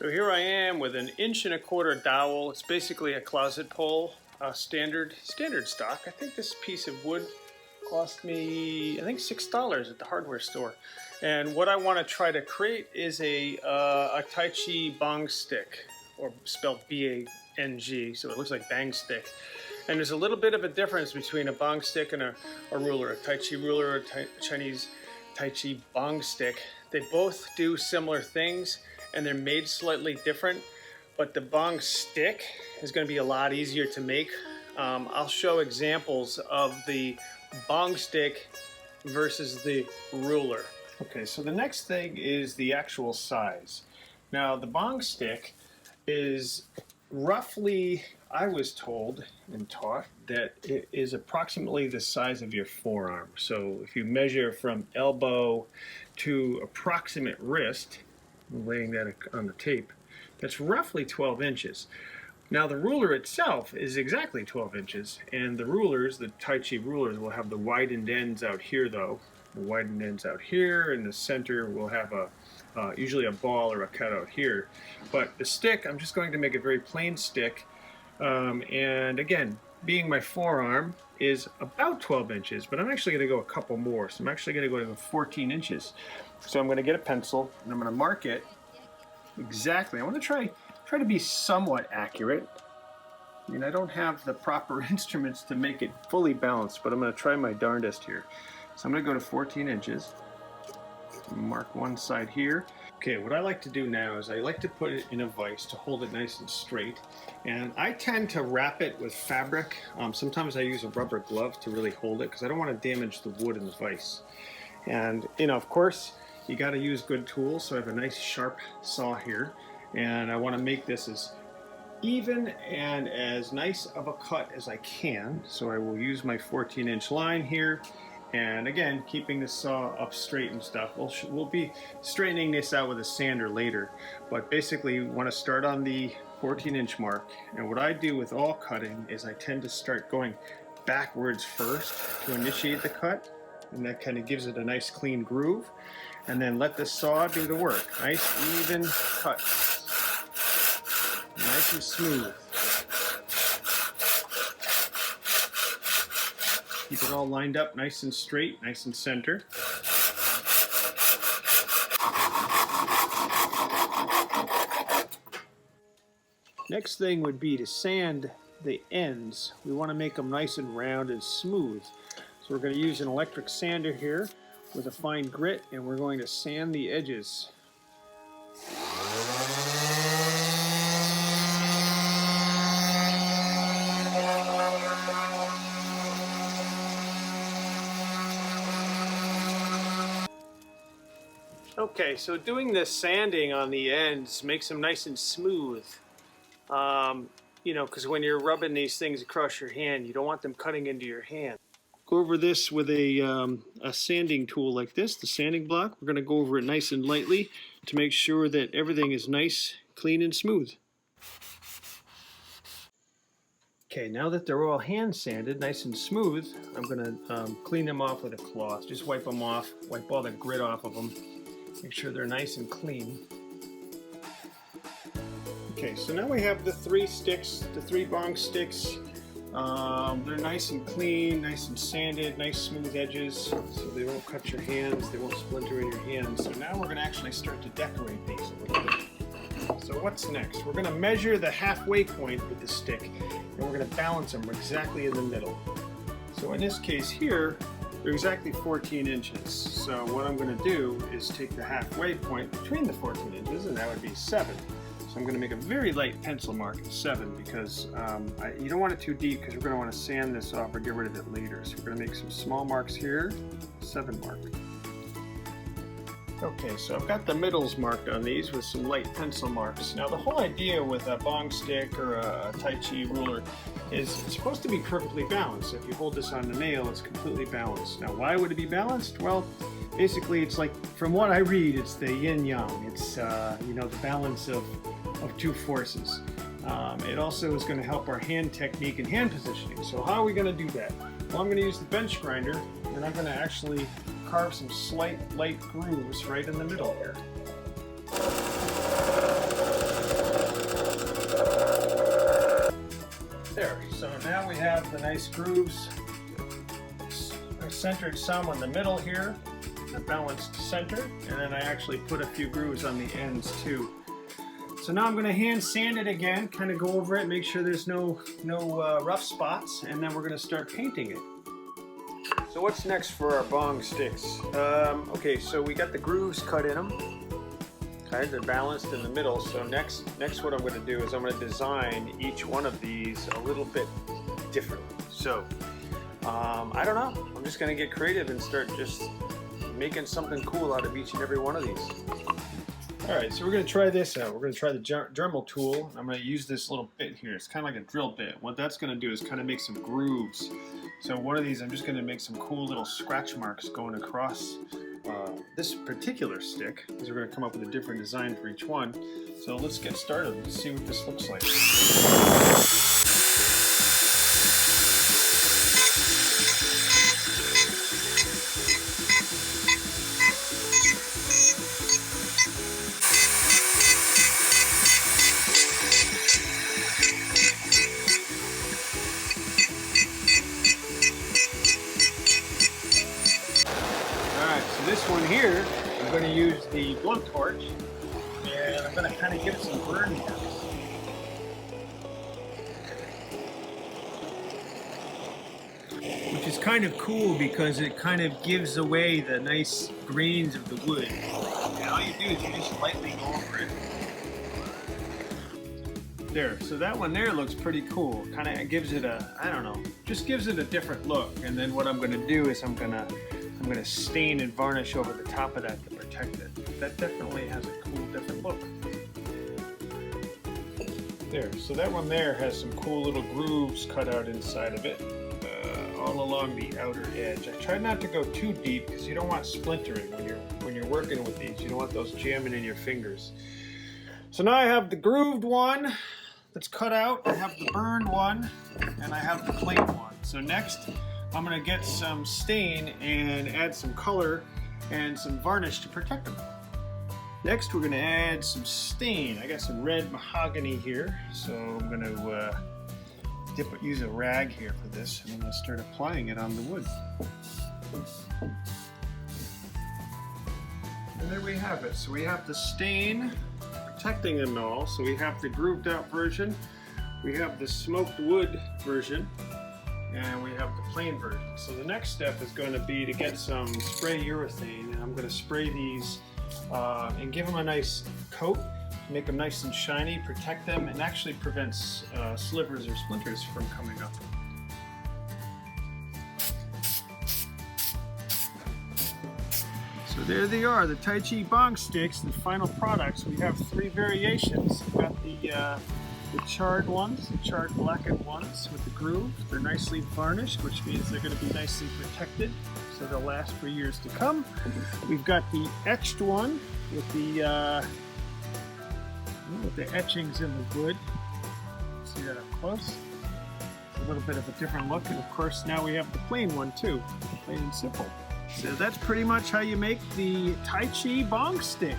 So here I am with an 1¼ dowel. It's basically a closet pole, standard stock. I think this piece of wood cost me, I think $6 at the hardware store. And what I want to try to create is a Tai Chi bang stick, or spelled B-A-N-G, so it looks like bang stick. And there's a little bit of a difference between a bang stick and a ruler, a Tai Chi ruler or Chinese Tai Chi bang stick. They both do similar things and they're made slightly different, but the bang stick is going to be a lot easier to make. I'll show examples of the bang stick versus the ruler. Okay, so the next thing is the actual size. Now the bang stick is roughly, I was told and taught that it is approximately the size of your forearm. So if you measure from elbow to approximate wrist, I'm laying that on the tape, that's roughly 12 inches. Now the ruler itself is exactly 12 inches, and the rulers, the Tai Chi rulers, will have the widened ends out here though. The widened ends out here, and the center will have usually a ball or a cutout here. But the stick, I'm just going to make a very plain stick. And again, being my forearm is about 12 inches, but I'm actually going to go a couple more. So I'm actually going to go to 14 inches. So I'm going to get a pencil and I'm going to mark it exactly. I want to try to be somewhat accurate. I mean, I don't have the proper instruments to make it fully balanced, but I'm going to try my darndest here. So I'm going to go to 14 inches. Mark one side here. Okay, what I like to do now is I like to put it in a vise to hold it nice and straight, and I tend to wrap it with fabric. Sometimes I use a rubber glove to really hold it because I don't want to damage the wood in the vise. And of course you got to use good tools, so I have a nice sharp saw here, and I want to make this as even and as nice of a cut as I can. So I will use my 14-inch line here. And again, keeping the saw up straight and stuff. We'll be straightening this out with a sander later. But basically, you want to start on the 14-inch mark. And what I do with all cutting is I tend to start going backwards first to initiate the cut. And that kind of gives it a nice clean groove. And then let the saw do the work. Nice, even cuts. Nice and smooth. Keep it all lined up nice and straight, nice and center. Next thing would be to sand the ends. We want to make them nice and round and smooth. So we're going to use an electric sander here with a fine grit, and we're going to sand the edges. Okay, so doing this sanding on the ends makes them nice and smooth. Because when you're rubbing these things across your hand, you don't want them cutting into your hand. Go over this with a sanding tool like this, the sanding block. We're going to go over it nice and lightly to make sure that everything is nice, clean, and smooth. Okay, now that they're all hand sanded, nice and smooth, I'm going to clean them off with a cloth. Just wipe them off, wipe all the grit off of them. Make sure they're nice and clean. Okay, so now we have the three sticks, the three bang sticks. They're nice and clean, nice and sanded, nice smooth edges, so they won't cut your hands, they won't splinter in your hands. So now we're going to actually start to decorate these a little bit. So what's next? We're going to measure the halfway point with the stick, and we're going to balance them exactly in the middle. So in this case here, they're exactly 14 inches. So what I'm going to do is take the halfway point between the 14 inches, and that would be 7. So I'm going to make a very light pencil mark at 7 because you don't want it too deep because we're going to want to sand this off or get rid of it later. So we're going to make some small marks here, 7 mark. Okay, so I've got the middles marked on these with some light pencil marks. Now the whole idea with a bang stick or a Tai Chi ruler is it's supposed to be perfectly balanced. If you hold this on the nail, it's completely balanced. Now why would it be balanced? Well, basically it's like, from what I read, it's the yin-yang. It's the balance of two forces. It also is going to help our hand technique and hand positioning. So how are we going to do that? Well, I'm going to use the bench grinder, and I'm going to actually carve some slight light grooves right in the middle here. So now we have the nice grooves. I centered some on the middle here, a balanced center, and then I actually put a few grooves on the ends too. So now I'm going to hand sand it again, kind of go over it, make sure there's no rough spots, and then we're going to start painting it. So what's next for our bong sticks? Okay, so we got the grooves cut in them. Okay, they're balanced in the middle. So next what I'm going to do is I'm going to design each one of these a little bit differently. So I don't know. I'm just going to get creative and start just making something cool out of each and every one of these. Alright, so we're going to try this out. We're going to try the Dremel tool. I'm going to use this little bit here. It's kind of like a drill bit. What that's going to do is kind of make some grooves. So one of these, I'm just going to make some cool little scratch marks going across this particular stick, because we're going to come up with a different design for each one. So let's get started. Let's see what this looks like. This one here, I'm going to use the blunt torch, and I'm going to kind of give it some burn marks. Which is kind of cool because it kind of gives away the nice grains of the wood. And all you do is you just lightly go over it. There, so that one there looks pretty cool. Kind of gives it a, I don't know, just gives it a different look. And then what I'm going to do is I'm going to stain and varnish over the top of that to protect it. That definitely has a cool different look. There, so that one there has some cool little grooves cut out inside of it, all along the outer edge. I try not to go too deep because you don't want splintering when you're working with these. You don't want those jamming in your fingers. So now I have the grooved one that's cut out, I have the burned one, and I have the plain one. So next, I'm going to get some stain and add some color and some varnish to protect them. Next, we're going to add some stain. I got some red mahogany here, so I'm going to use a rag here for this, and I'm going to start applying it on the wood. And there we have it. So we have the stain protecting them all. So we have the grooved out version, we have the smoked wood version, and we have the plain version. So the next step is going to be to get some spray urethane, and I'm going to spray these and give them a nice coat, make them nice and shiny, protect them, and actually prevents slivers or splinters from coming up. So there they are, the Tai Chi bong sticks, the final products. We have 3 variations. We've got the charred ones, the charred blackened ones with the groove. They're nicely varnished, which means they're going to be nicely protected, so they'll last for years to come. We've got the etched one with the etchings in the wood. See that up close? It's a little bit of a different look, and of course now we have the plain one too, plain and simple. So that's pretty much how you make the Tai Chi bong stick.